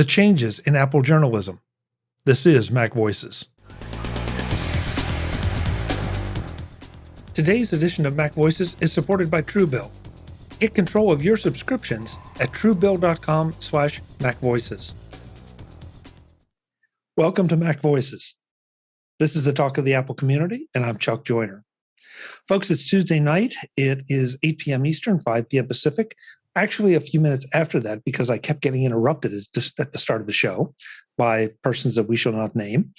the changes in Apple journalism. This is MacVoices. Today's edition of MacVoices is supported by Truebill. Get control of your subscriptions at truebill.com/MacVoices. Welcome to MacVoices. This is the talk of the Apple community, and I'm Chuck Joyner. Folks, it's Tuesday night. It is 8 p.m. Eastern, 5 p.m. Pacific. Actually, a few minutes after that, because I kept getting interrupted at the start of the show by persons that we shall not name.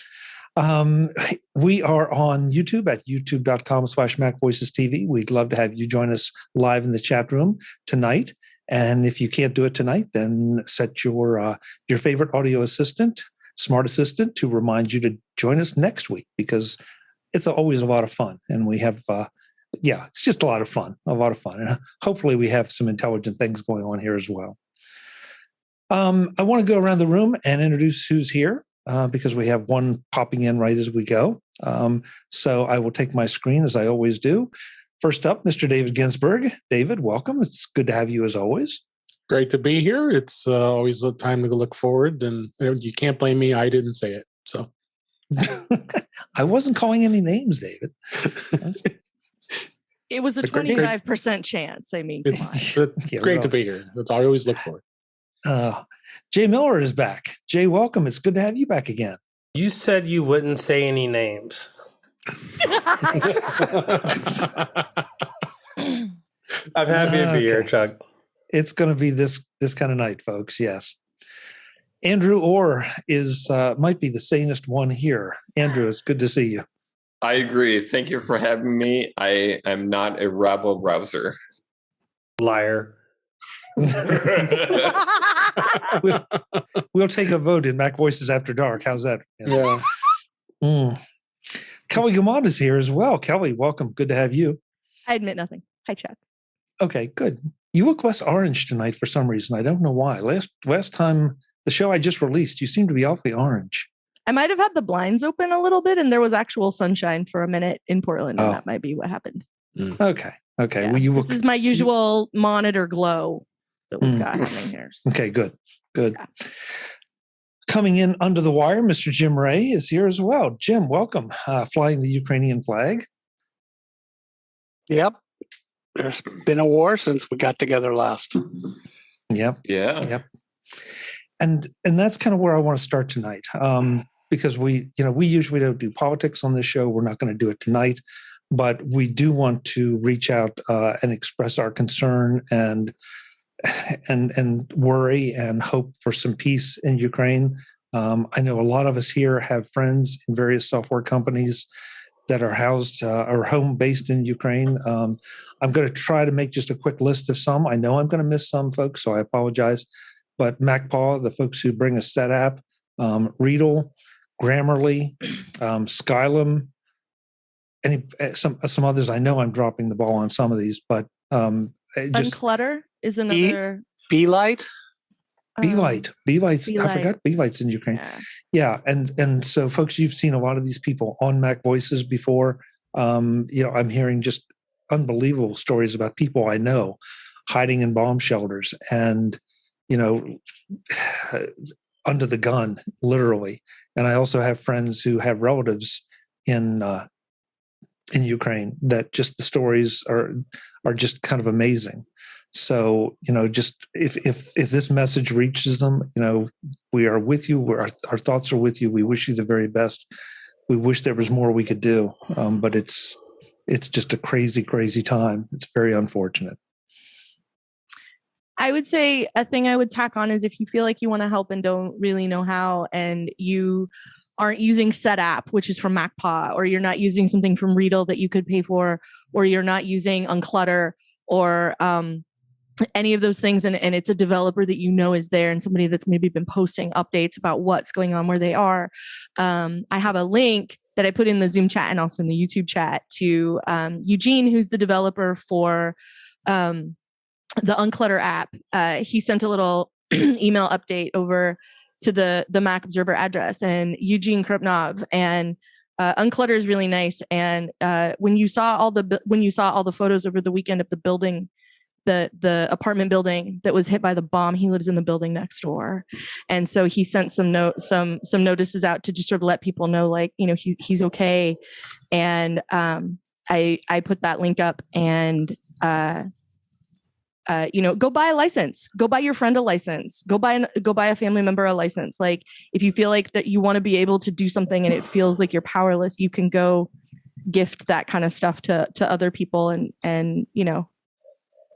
We are on YouTube at youtube.com/MacVoicesTV. We'd love to have you join us live in the chat room tonight. And if you can't do it tonight, then set your favorite audio assistant, smart assistant, to remind you to join us next week, because it's always a lot of fun. And we have, it's just a lot of fun. And hopefully we have some intelligent things going on here as well. I want to go around the room and introduce who's here. Because we have one popping in right as we go. So I will take my screen as I always do. First up, Mr. David Ginsburg. David, welcome. It's good to have you as always. Great to be here. It's always a time to look forward, and you can't blame me. I didn't say it. So I wasn't calling any names, David. It was a 25% chance. I mean, it's great to be here. That's all I always look for. Jay Miller is back. Jay, welcome. It's good to have you back again. You said you wouldn't say any names. I'm happy to be here, Chuck. It's going to be this kind of night, folks. Yes. Andrew Orr is might be the sanest one here. Andrew, it's good to see you. I agree. Thank you for having me. I am not a rabble rouser. Liar. We'll take a vote in MacVoices After Dark. How's that? Yeah. Kelly Guimont is here as well. Kelly, welcome. Good to have you. I admit nothing. Hi, Chuck. Okay, good. You look less orange tonight for some reason. I don't know why. Last time, the show I just released, you seem to be awfully orange. I might have had the blinds open a little bit, and there was actual sunshine for a minute in Portland, and that might be what happened. Okay. Yeah. Well, this is my usual monitor glow that we've got happening here. Okay, good. Yeah. Coming in under the wire, Mr. Jim Rea is here as well. Jim, welcome. Flying the Ukrainian flag. Yep. There's been a war since we got together last. Yep. Yeah. Yep. And that's kind of where I want to start tonight. Because we usually don't do politics on this show. We're not going to do it tonight. But we do want to reach out and express our concern and worry and hope for some peace in Ukraine. I know a lot of us here have friends in various software companies that are housed or home based in Ukraine. I'm going to try to make just a quick list of some. I know I'm going to miss some folks, so I apologize. But MacPaw, the folks who bring us SetApp, Readle, Grammarly, Skylum, some others. I know I'm dropping the ball on some of these, but Unclutter is another. Beelight? Beelight. I forgot Beelight's in Ukraine. Yeah. And so folks, you've seen a lot of these people on MacVoices before. I'm hearing just unbelievable stories about people I know hiding in bomb shelters and, under the gun, literally. And I also have friends who have relatives in Ukraine that just the stories are just kind of amazing. So, just if this message reaches them, we are with you. Our thoughts are with you. We wish you the very best. We wish there was more we could do, but it's just a crazy, crazy time. It's very unfortunate. I would say a thing I would tack on is if you feel like you want to help and don't really know how, and you aren't using SetApp, which is from MacPaw, or you're not using something from Readle that you could pay for, or you're not using Unclutter or any of those things, and it's a developer that is there and somebody that's maybe been posting updates about what's going on where they are. I have a link that I put in the Zoom chat and also in the YouTube chat to Eugene, who's the developer for the Unclutter app. He sent a little email update over to the Mac Observer address, and Eugene Krupnov, and Unclutter is really nice. And when you saw all the photos over the weekend of the building the apartment building that was hit by the bomb. He lives in the building next door, and so he sent some notices out to just sort of let people know, like, you know, he's okay. And I put that link up, and you know, go buy a license, go buy your friend a license, go buy a family member a license. Like, if you feel like that you want to be able to do something and it feels like you're powerless, you can go gift that kind of stuff to other people, and you know,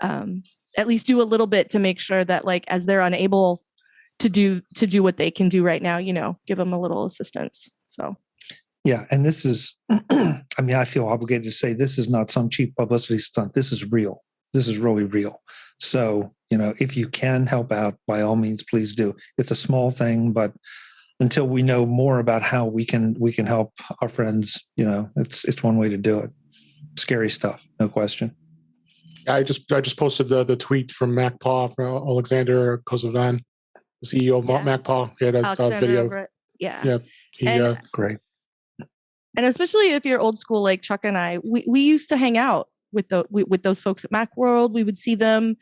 at least do a little bit to make sure that, like, as they're unable to do what they can do right now, you know, give them a little assistance. So yeah, and this is, I mean, I feel obligated to say this is not some cheap publicity stunt. This is real. This is really real. So, you know, if you can help out, by all means, please do. It's a small thing, but until we know more about how we can help our friends, you know, it's one way to do it. Scary stuff, no question. I just posted the tweet from MacPaw, from Oleksandr Kosovan, the CEO of MacPaw. He had a video. Yeah. Yeah. Great. And especially if you're old school like Chuck and I, we used to hang out with those folks at Macworld. We would see them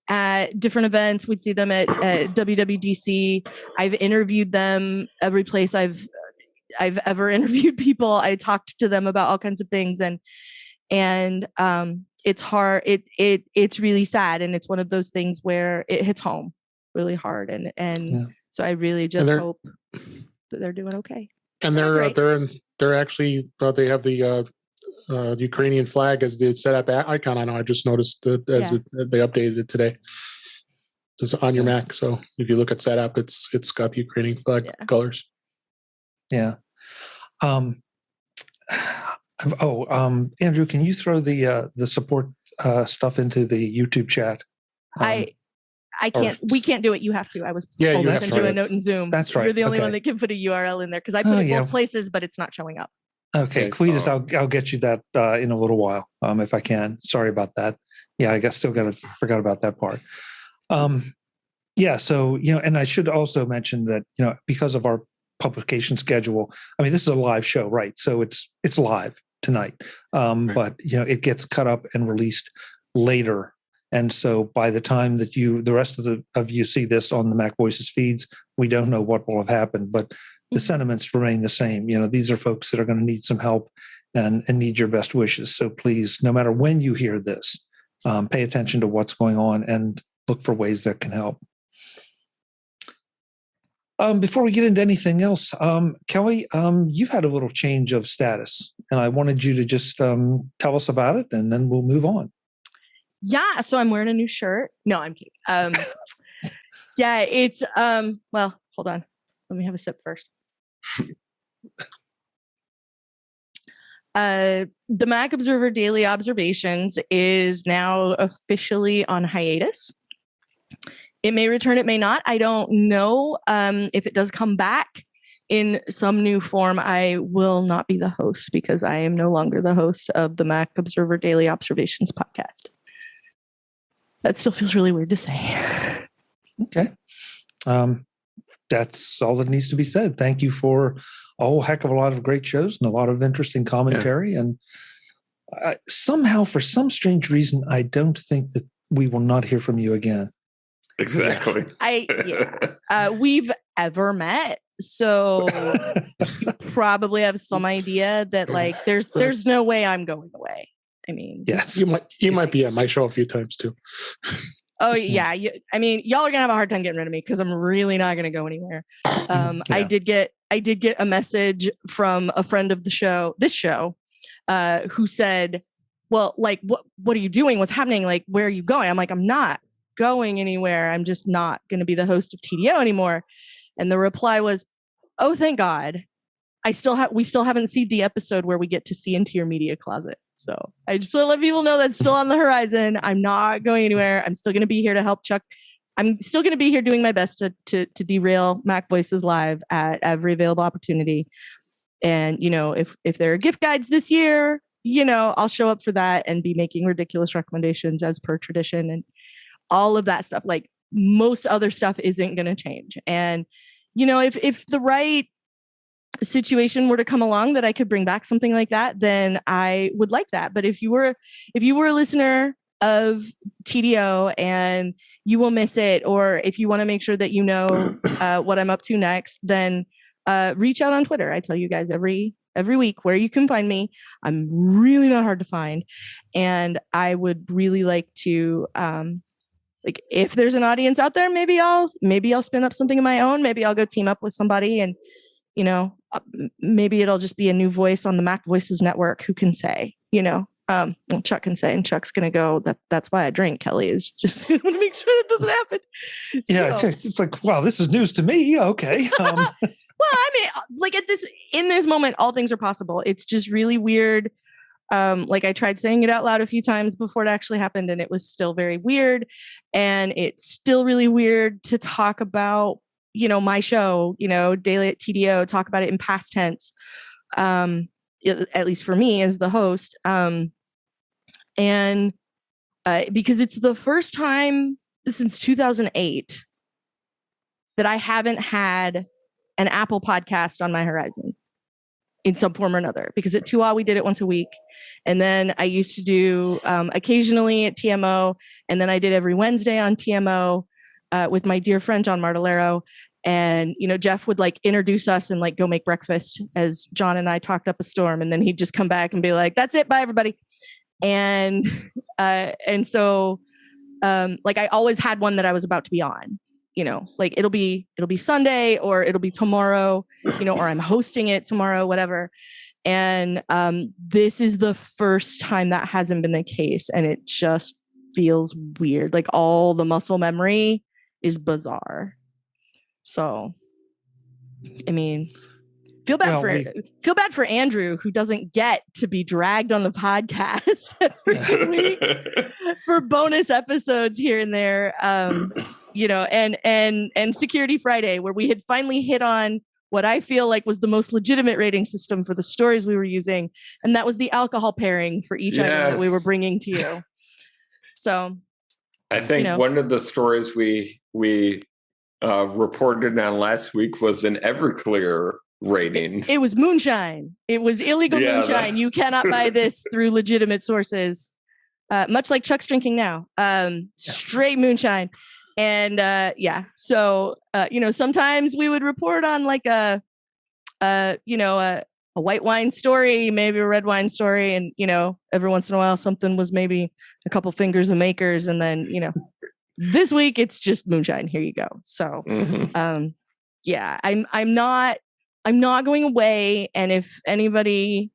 at different events. We'd see them at WWDC. I've interviewed them every place I've ever interviewed people. I talked to them about all kinds of things, and it's hard. It's really sad, and it's one of those things where it hits home really hard. And so I really just hope that they're doing okay. And they're actually they have the Ukrainian flag as the setup icon. I know. I just noticed that they updated it today. It's on your Mac, so if you look at setup, it's got the Ukrainian flag colors. Yeah. Andrew, can you throw the support stuff into the YouTube chat? I can't. We can't do it. You have to. I was told to send you a note in Zoom. That's right. You're the only one that can put a URL in there, because I put it both places, but it's not showing up. Okay, Cletus, I'll get you that in a little while, if I can. Sorry about that. Yeah, I guess forgot about that part. So, you know, and I should also mention that, you know, because of our publication schedule, I mean, this is a live show, right? So it's live tonight, but, you know, it gets cut up and released later. And so by the time that the rest of you see this on the MacVoices feeds, we don't know what will have happened, but the sentiments remain the same. You know, these are folks that are going to need some help and need your best wishes. So please, no matter when you hear this, pay attention to what's going on and look for ways that can help. Before we get into anything else, Kelly, you've had a little change of status, and I wanted you to just tell us about it, and then we'll move on. Yeah, so I'm wearing a new shirt. No, I'm kidding. It's well, hold on. Let me have a sip first. The Mac Observer Daily Observations is now officially on hiatus. It may return, it may not. I don't know. If it does come back in some new form, I will not be the host, because I am no longer the host of the Mac Observer Daily Observations podcast. That still feels really weird to say. Okay. That's all that needs to be said. Thank you for a whole heck of a lot of great shows and a lot of interesting commentary. Yeah. And somehow, for some strange reason, I don't think that we will not hear from you again. Exactly. We've ever met. So you probably have some idea that, like, there's no way I'm going away. I mean, yes, you might be at my show a few times too. Oh yeah, I mean, y'all are gonna have a hard time getting rid of me, because I'm really not gonna go anywhere. I did get a message from a friend of this show, who said, "Well, like, what are you doing? What's happening? Like, where are you going?" I'm like, "I'm not going anywhere. I'm just not gonna be the host of TDO anymore." And the reply was, "Oh, thank God. We still haven't seen the episode where we get to see into your media closet." So I just want to let people know that's still on the horizon. I'm not going anywhere. I'm still going to be here to help Chuck. I'm still going to be here doing my best to derail MacVoices Live at every available opportunity. And, you know, if there are gift guides this year, you know, I'll show up for that and be making ridiculous recommendations as per tradition and all of that stuff. Like, most other stuff isn't going to change. And, you know, if the right situation were to come along that I could bring back something like that, then I would like that. But if you were a listener of TDO and you will miss it. Or if you want to make sure that you know what I'm up to next, then reach out on Twitter. I tell you guys every week where you can find me. I'm really not hard to find. And I would really like to, like, if there's an audience out there, maybe I'll spin up something of my own. Maybe I'll go team up with somebody and, you know, maybe it'll just be a new voice on the MacVoices network who can say, you know, well, Chuck can say, and Chuck's going to go, that's why I drink. Kelly is just going to make sure that doesn't happen. Yeah. So, It's like, wow, this is news to me. Okay. well, I mean, like in this moment, all things are possible. It's just really weird. Like I tried saying it out loud a few times before it actually happened, and it was still very weird. And it's still really weird to talk about, you know, my show, you know, Daily at TDO, talk about it in past tense. At least for me as the host. And because it's the first time since 2008 that I haven't had an Apple podcast on my horizon in some form or another. Because at 2A, we did it once a week. And then I used to do occasionally at TMO. And then I did every Wednesday on TMO with my dear friend, John Martellero. And, you know, Jeff would like introduce us and like go make breakfast as John and I talked up a storm. And then he'd just come back and be like, that's it. Bye, everybody. And so like I always had one that I was about to be on, you know, like it'll be Sunday or it'll be tomorrow, you know, or I'm hosting it tomorrow, whatever. And this is the first time that hasn't been the case. And it just feels weird. Like all the muscle memory is bizarre. So, I mean, feel bad for Andrew, who doesn't get to be dragged on the podcast every week for bonus episodes here and there. You know, and Security Friday, where we had finally hit on what I feel like was the most legitimate rating system for the stories we were using, and that was the alcohol pairing for each item that we were bringing to you. So, I think, you know, one of the stories we reported on last week was an Everclear rating. It was moonshine. It was illegal moonshine. You cannot buy this through legitimate sources. Much like Chuck's drinking now. Straight moonshine. And so you know, sometimes we would report on like a white wine story, maybe a red wine story, and you know, every once in a while something was maybe a couple fingers of makers, and then you know. This week it's just moonshine. Here you go. So, yeah, I'm not going away. And if anybody,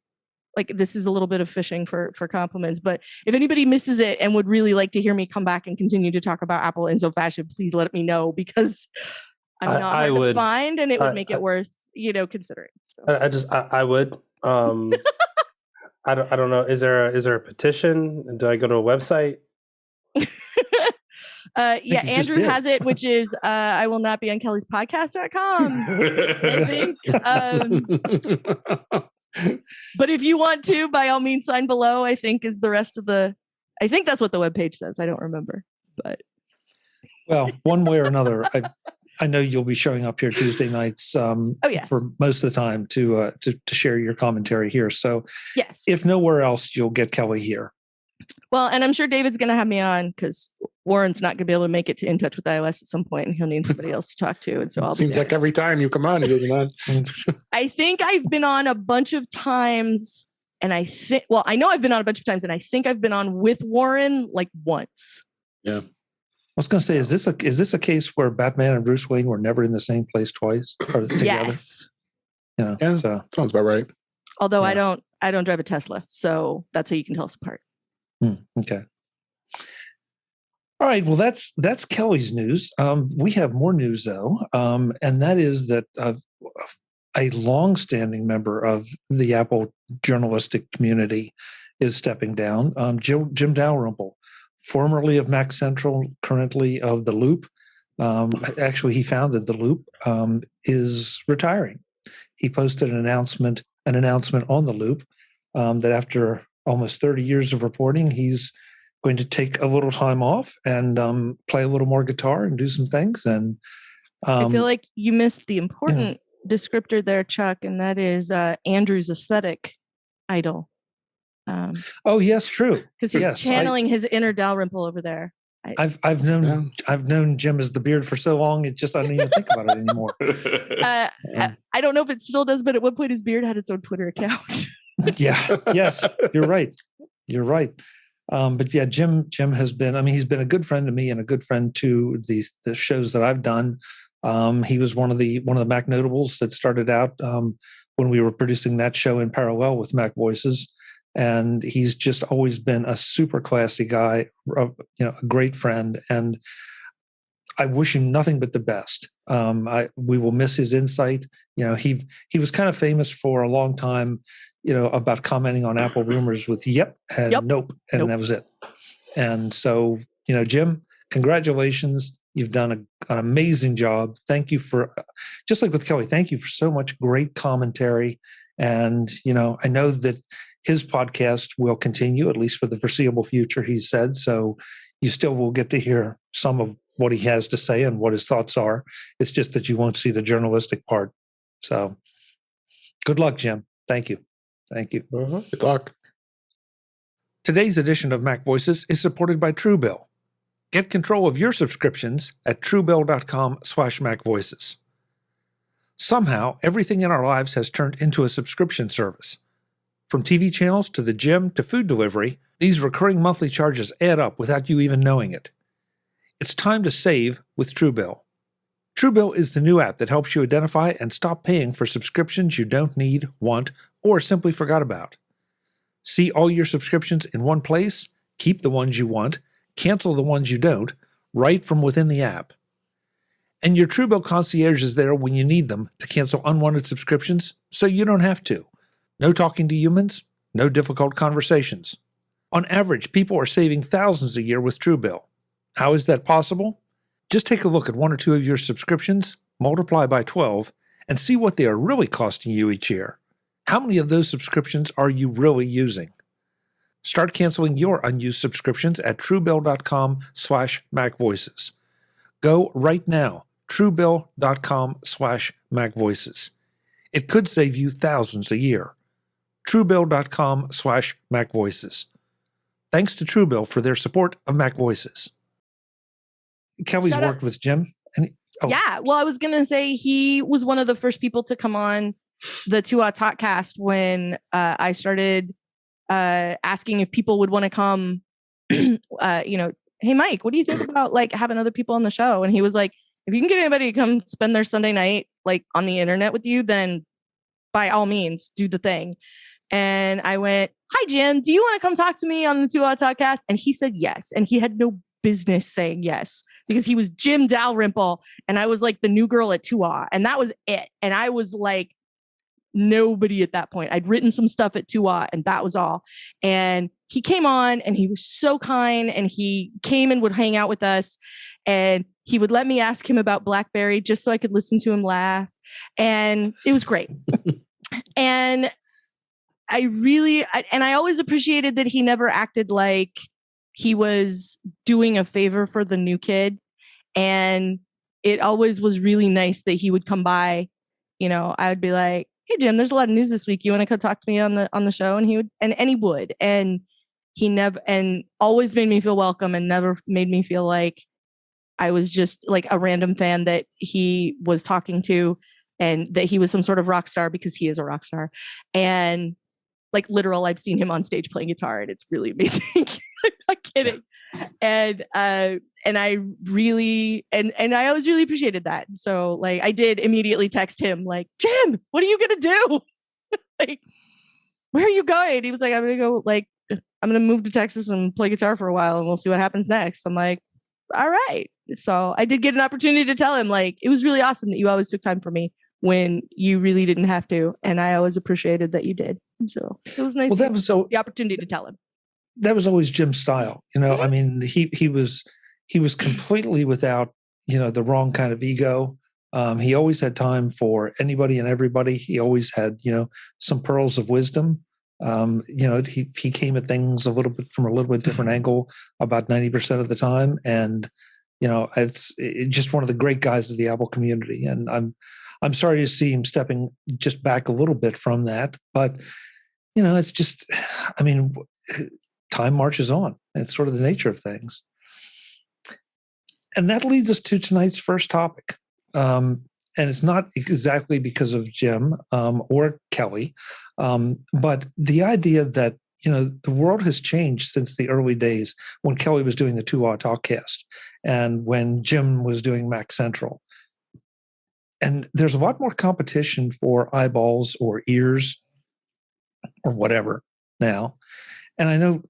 like, this is a little bit of fishing for compliments, but if anybody misses it and would really like to hear me come back and continue to talk about Apple in some fashion, please let me know, because I'm not hard to find, and it would make it worth, you know, considering. So. I would. I don't know. Is there a petition? Do I go to a website? Yeah, Andrew has it, which is I will not be on Kelly's podcast.com. I think. But if you want to, by all means, sign below, I think is the rest of the. I think that's what the webpage says. I don't remember. But well, one way or another, I know you'll be showing up here Tuesday nights for most of the time to share your commentary here. So yes, if nowhere else, you'll get Kelly here. Well, and I'm sure David's going to have me on because Warren's not going to be able to make it to In Touch with iOS at some point, and he'll need somebody else to talk to. And so Seems like every time you come on, he goes on. I think I've been on a bunch of times, and I know I've been on a bunch of times, and I think I've been on with Warren like once. Yeah. I was going to say, is this a case where Batman and Bruce Wayne were never in the same place twice or together? Yes. You know, yeah, so sounds about right. Although I don't drive a Tesla, so that's how you can tell us apart. Okay. All right. Well, that's Kelly's news. We have more news though, and that is that a longstanding member of the Apple journalistic community is stepping down. Jim Dalrymple, formerly of Mac Central, currently of The Loop. Actually, he founded The Loop. Is retiring. He posted an announcement on The Loop that after almost 30 years of reporting, he's going to take a little time off and play a little more guitar and do some things. And I feel like you missed the important descriptor there, Chuck, and that is Andrew's aesthetic idol. Oh, yes, true. Because he's Yes, channeling his inner Dalrymple over there. I've known Jim as the beard for so long. It just I don't even think about it anymore. I don't know if it still does, but at one point his beard had its own Twitter account. Yeah. Yes, you're right. You're right. But yeah, Jim has been. I mean, he's been a good friend to me and a good friend to the shows that I've done. He was one of the Mac notables that started out when we were producing that show in parallel with MacVoices. And he's just always been a super classy guy, a great friend, and I wish him nothing but the best. We will miss his insight. He was kind of famous for a long time, about commenting on Apple rumors with "yep" and "nope," and that was it. And so, Jim, congratulations. You've done an amazing job. Thank you for, just like with Kelly, thank you for so much great commentary. And, I know that his podcast will continue, at least for the foreseeable future, he said. So you still will get to hear some of what he has to say and what his thoughts are. It's just that you won't see the journalistic part. So good luck, Jim. Thank you. Thank you. Good luck. Today's edition of Mac Voices is supported by Truebill. Get control of your subscriptions at truebill.com/MacVoices. Somehow, everything in our lives has turned into a subscription service. From TV channels to the gym to food delivery, these recurring monthly charges add up without you even knowing it. It's time to save with Truebill. Truebill is the new app that helps you identify and stop paying for subscriptions you don't need, want, or simply forgot about. See all your subscriptions in one place, keep the ones you want, cancel the ones you don't, right from within the app. And your Truebill concierge is there when you need them to cancel unwanted subscriptions, so you don't have to. No talking to humans, no difficult conversations. On average, people are saving thousands a year with Truebill. How is that possible? Just take a look at one or two of your subscriptions, multiply by 12, and see what they are really costing you each year. How many of those subscriptions are you really using? Start canceling your unused subscriptions at truebill.com/MacVoices. Go right now, truebill.com/MacVoices. It could save you thousands a year. truebill.com/MacVoices. Thanks to Truebill for their support of MacVoices. Kelly's worked with Jim. Yeah, well, I was going to say he was one of the first people to come on the 2 Talkcast when I started asking if people would want to come, hey, Mike, what do you think about having other people on the show? And he was like, if you can get anybody to come spend their Sunday night on the internet with you, then by all means, do the thing. And I went, hi, Jim, do you want to come talk to me on the 2 Talkcast? And he said yes. And he had no business saying yes because he was Jim Dalrymple. And I was the new girl at 2 and that was it. And I was nobody at that point. I'd written some stuff at 2 and that was all. And he came on and he was so kind and he came and would hang out with us and he would let me ask him about BlackBerry just so I could listen to him laugh. And it was great. And I always appreciated that he never acted like he was doing a favor for the new kid. And it always was really nice that he would come by. I would be like, hey, Jim, there's a lot of news this week. You want to come talk to me on the show? And he would, and he would. And he never, and always made me feel welcome and never made me feel like I was just a random fan that he was talking to and that he was some sort of rock star because he is a rock star. And literal, I've seen him on stage playing guitar and it's really amazing. I'm not kidding. And I really, and I always really appreciated that. So I did immediately text him Jim, what are you going to do? Where are you going? He was like, I'm going to go, I'm going to move to Texas and play guitar for a while and we'll see what happens next. I'm like, all right. So I did get an opportunity to tell him it was really awesome that you always took time for me when you really didn't have to. And I always appreciated that you did. So it was nice. Well, that was the opportunity to tell him. That was always Jim's style. I mean, he was completely without, the wrong kind of ego. He always had time for anybody and everybody. He always had, some pearls of wisdom. He came at things from a little bit different angle about 90% of the time. And, it's just one of the great guys of the Apple community. And I'm sorry to see him stepping just back a little bit from that, but it's just, I mean, time marches on. It's sort of the nature of things. And that leads us to tonight's first topic. And it's not exactly because of Jim or Kelly, but the idea that, the world has changed since the early days when Kelly was doing the 2-Hour Talkcast and when Jim was doing Mac Central. And there's a lot more competition for eyeballs or ears or whatever now. And I know,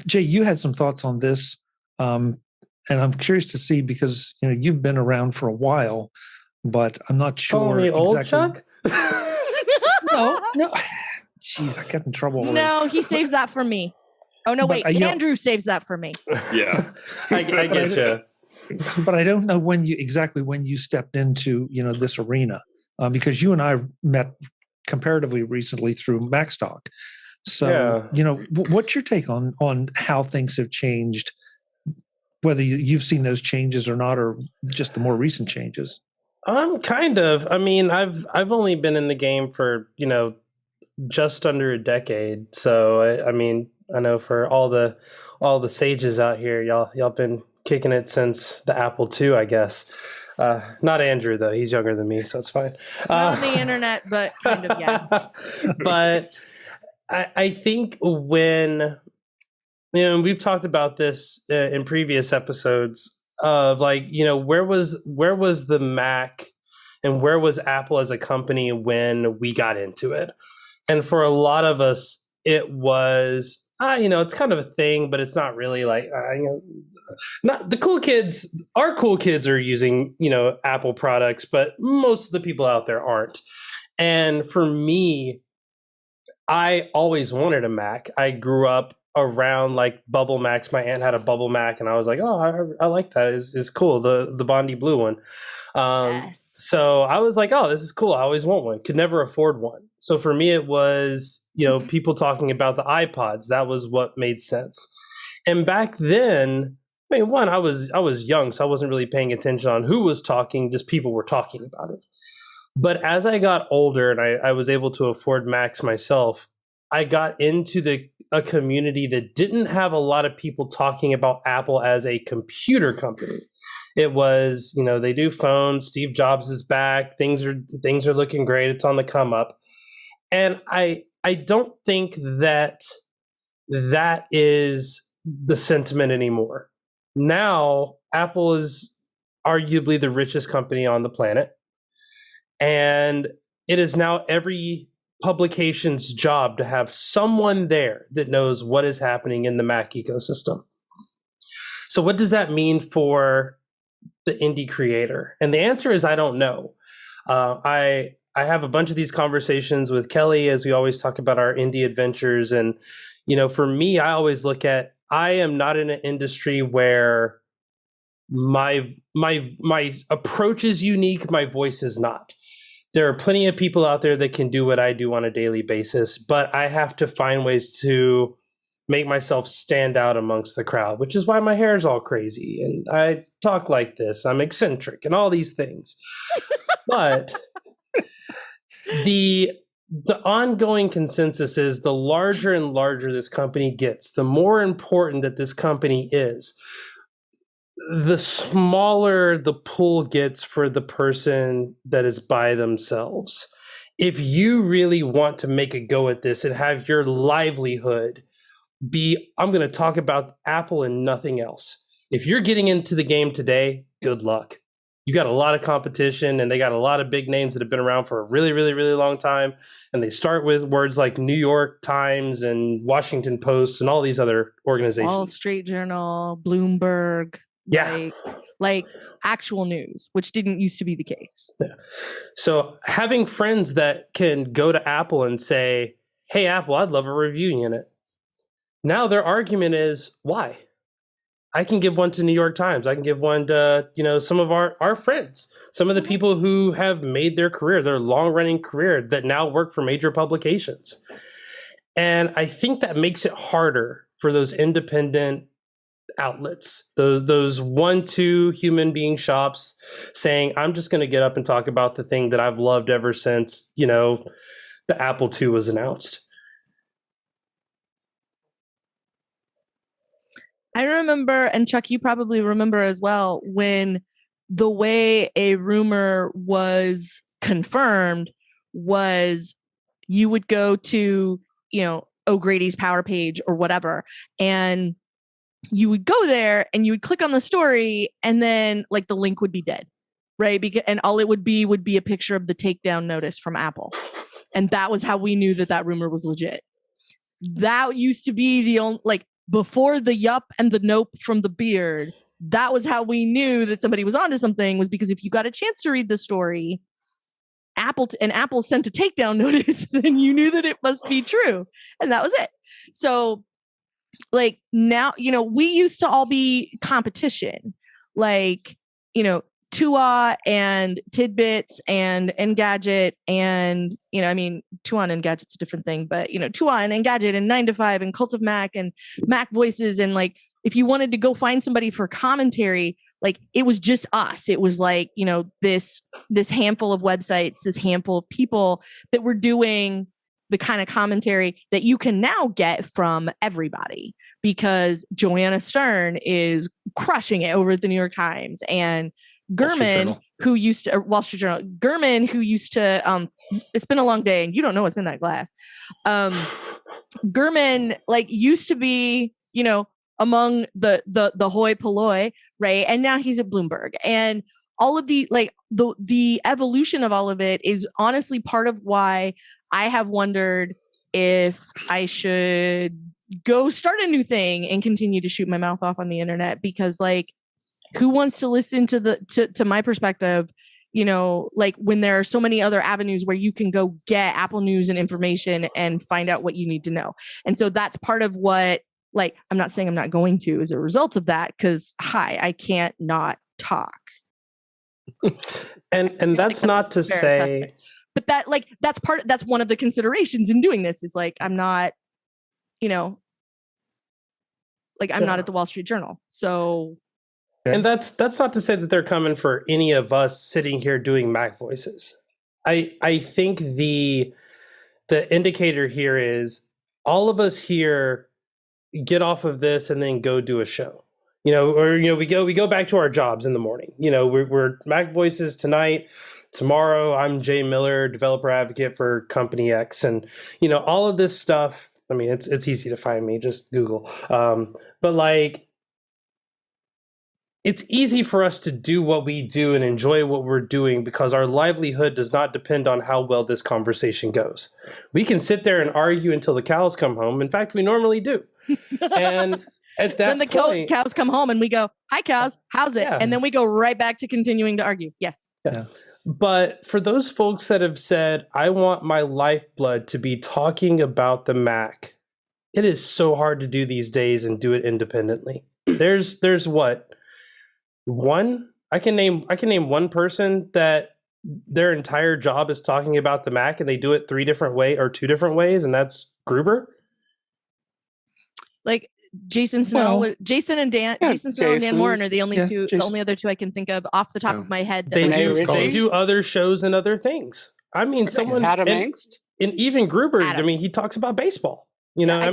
Jay, you had some thoughts on this. And I'm curious to see because, you've been around for a while, but I'm not sure. Call me old, exactly. Chuck? No. Jeez, I got in trouble already. No, he saves that for me. Oh, no, wait. Andrew saves that for me. Yeah. I get you. But I don't know when you stepped into, this arena because you and I met comparatively recently through MacStock. So, what's your take on how things have changed, whether you've seen those changes or not, or just the more recent changes? Kind of. I mean, I've only been in the game for, just under a decade. So, I mean, I know for all the sages out here, y'all been kicking it since the Apple II, I guess. Not Andrew, though. He's younger than me, so it's fine. Not on the internet, but kind of, yeah. But I think when, we've talked about this in previous episodes of where was the Mac and where was Apple as a company when we got into it? And for a lot of us, it was, it's kind of a thing, but it's not really not the cool kids. Our cool kids are using, Apple products, but most of the people out there aren't. And for me, I always wanted a Mac. I grew up around bubble Macs. My aunt had a bubble Mac, and I was like, oh, I like that. It's cool. The Bondi blue one. Yes. So I was like, oh, this is cool. I always want one. Could never afford one. So for me, it was, people talking about the iPods. That was what made sense. And back then, I mean, I was young, so I wasn't really paying attention on who was talking. Just people were talking about it. But as I got older and I was able to afford Macs myself, I got into a community that didn't have a lot of people talking about Apple as a computer company. It was, they do phones. Steve Jobs is back. Things are looking great. It's on the come up. And I don't think that is the sentiment anymore. Now, Apple is arguably the richest company on the planet. And it is now every publication's job to have someone there that knows what is happening in the Mac ecosystem. So what does that mean for the indie creator? And the answer is, I don't know. I have a bunch of these conversations with Kelly as we always talk about our indie adventures. And, for me, I always look at, I am not in an industry where my approach is unique. My voice is not. There are plenty of people out there that can do what I do on a daily basis, but I have to find ways to make myself stand out amongst the crowd, which is why my hair is all crazy and I talk like this. I'm eccentric and all these things. But the ongoing consensus is the larger and larger this company gets, the more important that this company is, the smaller the pool gets for the person that is by themselves. If you really want to make a go at this and have your livelihood be, I'm going to talk about Apple and nothing else. If you're getting into the game today, good luck. You got a lot of competition and they got a lot of big names that have been around for a really, really, really long time. And they start with words like New York Times and Washington Post and all these other organizations. Wall Street Journal, Bloomberg. Yeah. Like actual news, which didn't used to be the case. Yeah. So having friends that can go to Apple and say, hey, Apple, I'd love a review unit. Now their argument is, why? I can give one to New York Times. I can give one to, some of our friends, some of the people who have made their career, their long-running career that now work for major publications. And I think that makes it harder for those independent outlets, those 1-2 human being shops saying, I'm just going to get up and talk about the thing that I've loved ever since, the Apple II was announced. I remember, and Chuck, you probably remember as well, when the way a rumor was confirmed was you would go to, O'Grady's Power page or whatever, and you would go there and you would click on the story, and then like the link would be dead, right? And all it would be a picture of the takedown notice from Apple. And that was how we knew that rumor was legit. That used to be the only, like, before the yup and the nope from the beard, that was how we knew that somebody was onto something, was because if you got a chance to read the story, Apple sent a takedown notice, then you knew that it must be true. And that was it. So like now, we used to all be competition, like, Tua and Tidbits and Engadget and, Tua and Engadget's a different thing, but, Tua and Engadget and 9 to 5 and Cult of Mac and MacVoices. And like, if you wanted to go find somebody for commentary, like it was just us. It was like, this handful of websites, this handful of people that were doing the kind of commentary that you can now get from everybody, because Joanna Stern is crushing it over at the New York Times, and Gurman, who used to Wall Street Journal, Gurman, who used to, it's been a long day and you don't know what's in that glass. Gurman like used to be, among the hoi polloi, right? And now he's at Bloomberg, and all of the, like the evolution of all of it is honestly part of why I have wondered if I should go start a new thing and continue to shoot my mouth off on the internet, because like, who wants to listen to my perspective, like when there are so many other avenues where you can go get Apple news and information and find out what you need to know. And so that's part of what, like, I'm not saying I'm not going to as a result of that, because I can't not talk. And that's not to say, but that's one of the considerations in doing this, is like, I'm not, I'm not at the Wall Street Journal. So. And that's not to say that they're coming for any of us sitting here doing MacVoices. I think the indicator here is all of us here get off of this and then go do a show, or we go back to our jobs in the morning. We're MacVoices tonight. Tomorrow, I'm Jay Miller, developer advocate for Company X, and all of this stuff. I mean, it's easy to find me. Just Google. But like, it's easy for us to do what we do and enjoy what we're doing because our livelihood does not depend on how well this conversation goes. We can sit there and argue until the cows come home. In fact, we normally do. And at that then the point, cows come home and we go, "Hi, cows, how's it?" Yeah. And then we go right back to continuing to argue. Yes. Yeah. But for those folks that have said, I want my lifeblood to be talking about the Mac, it is so hard to do these days and do it independently. There's what? I can name one person that their entire job is talking about the Mac, and they do it 2 different ways, and that's Gruber. Like Jason Snell, Jason and Dan Morin are the only two, the only other two I can think of off the top of my head. They do other shows and other things. I mean, Adam Angst, and even Gruber. I mean, he talks about baseball. I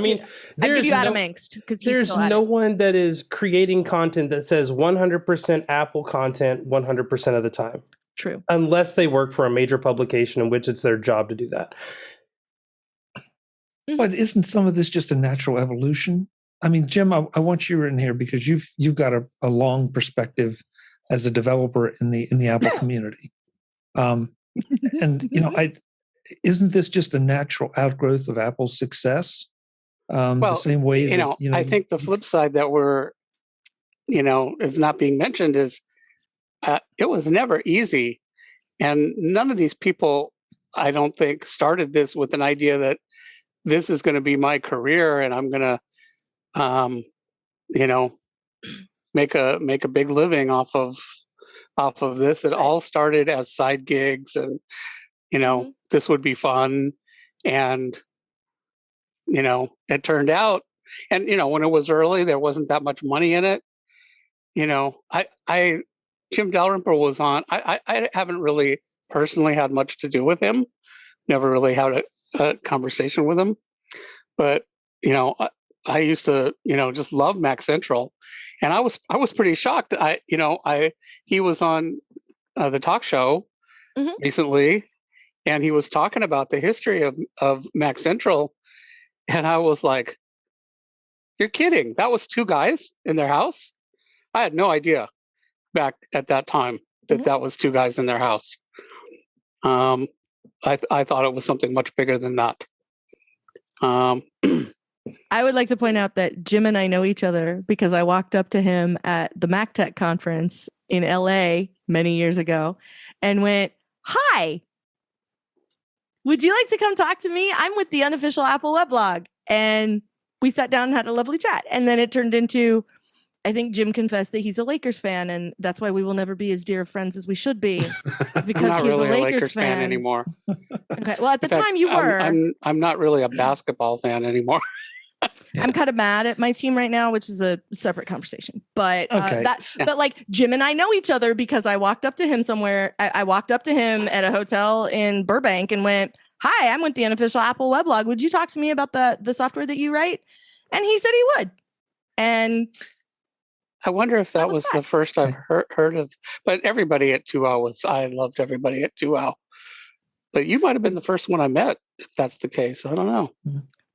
give you Adam Angst, because there's no one that is creating content that says 100% Apple content 100% of the time. True. Unless they work for a major publication in which it's their job to do that. But isn't some of this just a natural evolution? I mean, Jim, I want you in here because you've got a long perspective as a developer in the Apple community. And isn't this just a natural outgrowth of Apple's success? The same way I think the flip side that is not being mentioned is it was never easy, and none of these people, I don't think, started this with an idea that this is going to be my career and I'm going to make a big living off of this. It all started as side gigs, and this would be fun, and it turned out, and when it was early, there wasn't that much money in it. Jim Dalrymple was on. I haven't really personally had much to do with him. Never really had a conversation with him, but I used to, just love Mac Central, and I was pretty shocked. He was on the talk show recently, and he was talking about the history of Mac Central, and I was like, "You're kidding? That was two guys in their house?" I had no idea back at that time that was two guys in their house. I thought it was something much bigger than that. I would like to point out that Jim and I know each other because I walked up to him at the MacTech conference in LA many years ago and went, "Hi, would you like to come talk to me? I'm with the unofficial Apple weblog." And we sat down and had a lovely chat. And then it turned into, I think Jim confessed that he's a Lakers fan, and that's why we will never be as dear of friends as we should be. It's because I'm not he's really a Lakers fan anymore. Okay. Well, at the In fact, time you were. I'm not really a basketball fan anymore. I'm kind of mad at my team right now, which is a separate conversation. But Okay. but like Jim and I know each other because I walked up to him somewhere. I walked up to him at a hotel in Burbank and went, "Hi, I'm with the unofficial Apple weblog. Would you talk to me about the software that you write?" And he said he would. And I wonder if that was the first I've heard of. But everybody at 2OW I loved everybody at 2OW. But you might have been the first one I met, if that's the case. I don't know.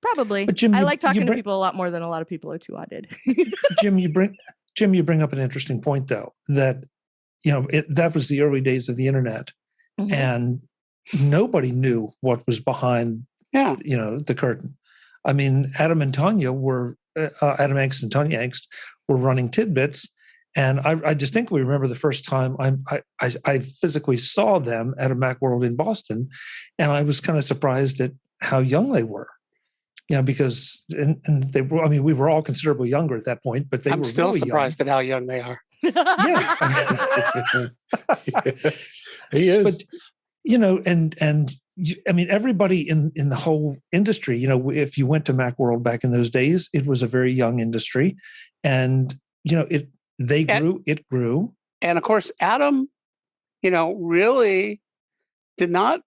Probably. But Jim, I like talking to people a lot more than a lot of people at 2OW did. Jim, you bring up an interesting point, though, that that was the early days of the internet, and nobody knew what was behind the curtain. I mean, Adam and Tanya were Adam Angst and Tanya Angst were running Tidbits, and I distinctly remember the first time I physically saw them at a Macworld in Boston, and I was kind of surprised at how young they were. Because and they were. I mean, we were all considerably younger at that point, but I'm were still really surprised at how young they are. Yeah, He is. But I mean, everybody in the whole industry. If you went to Macworld back in those days, it was a very young industry, and it grew. And of course, Adam, really did not,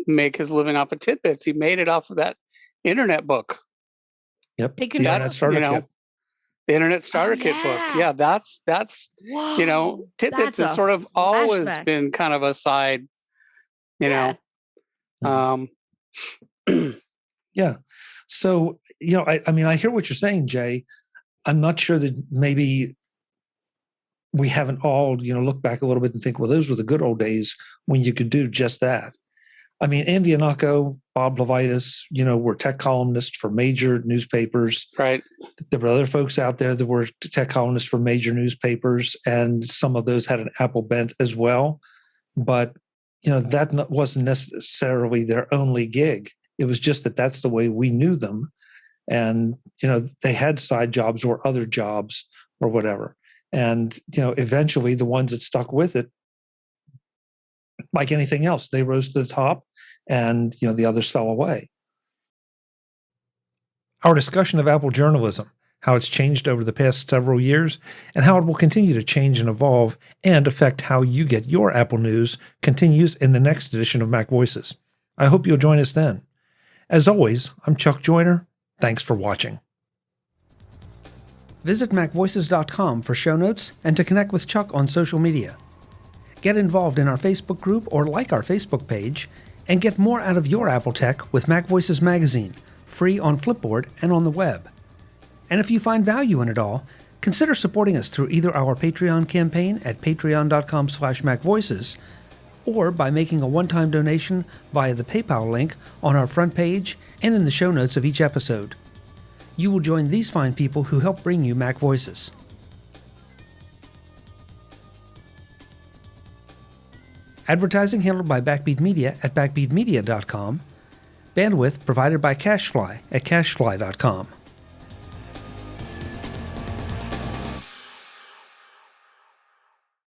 make his living off of Tidbits. He made it off of that internet book. Yep. He could The Internet Starter Kit. The Internet Starter Kit book. Yeah, that's Whoa, Tidbits that's has sort of always flashback. been kind of a side, Yeah. Yeah. So, I mean, I hear what you're saying, Jay. I'm not sure that maybe we haven't all, look back a little bit and think, well, those were the good old days when you could do just that. I mean, Andy Anako, Bob Levitas, were tech columnists for major newspapers. Right. There were other folks out there that were tech columnists for major newspapers, and some of those had an Apple bent as well. But, that wasn't necessarily their only gig. It was just that that's the way we knew them. And, they had side jobs or other jobs or whatever. And, eventually the ones that stuck with it, like anything else, they rose to the top, and the others fell away. Our discussion of Apple journalism, how it's changed over the past several years, and how it will continue to change and evolve and affect how you get your Apple news, continues in the next edition of MacVoices. I hope you'll join us then. As always, I'm Chuck Joyner. Thanks for watching. Visit MacVoices.com for show notes and to connect with Chuck on social media. Get involved in our Facebook group or like our Facebook page, and get more out of your Apple tech with MacVoices magazine, free on Flipboard and on the web. And if you find value in it all, consider supporting us through either our Patreon campaign at patreon.com/MacVoices, or by making a one-time donation via the PayPal link on our front page and in the show notes of each episode. You will join these fine people who help bring you MacVoices. Advertising handled by Backbeat Media at backbeatmedia.com. Bandwidth provided by CacheFly at cachefly.com.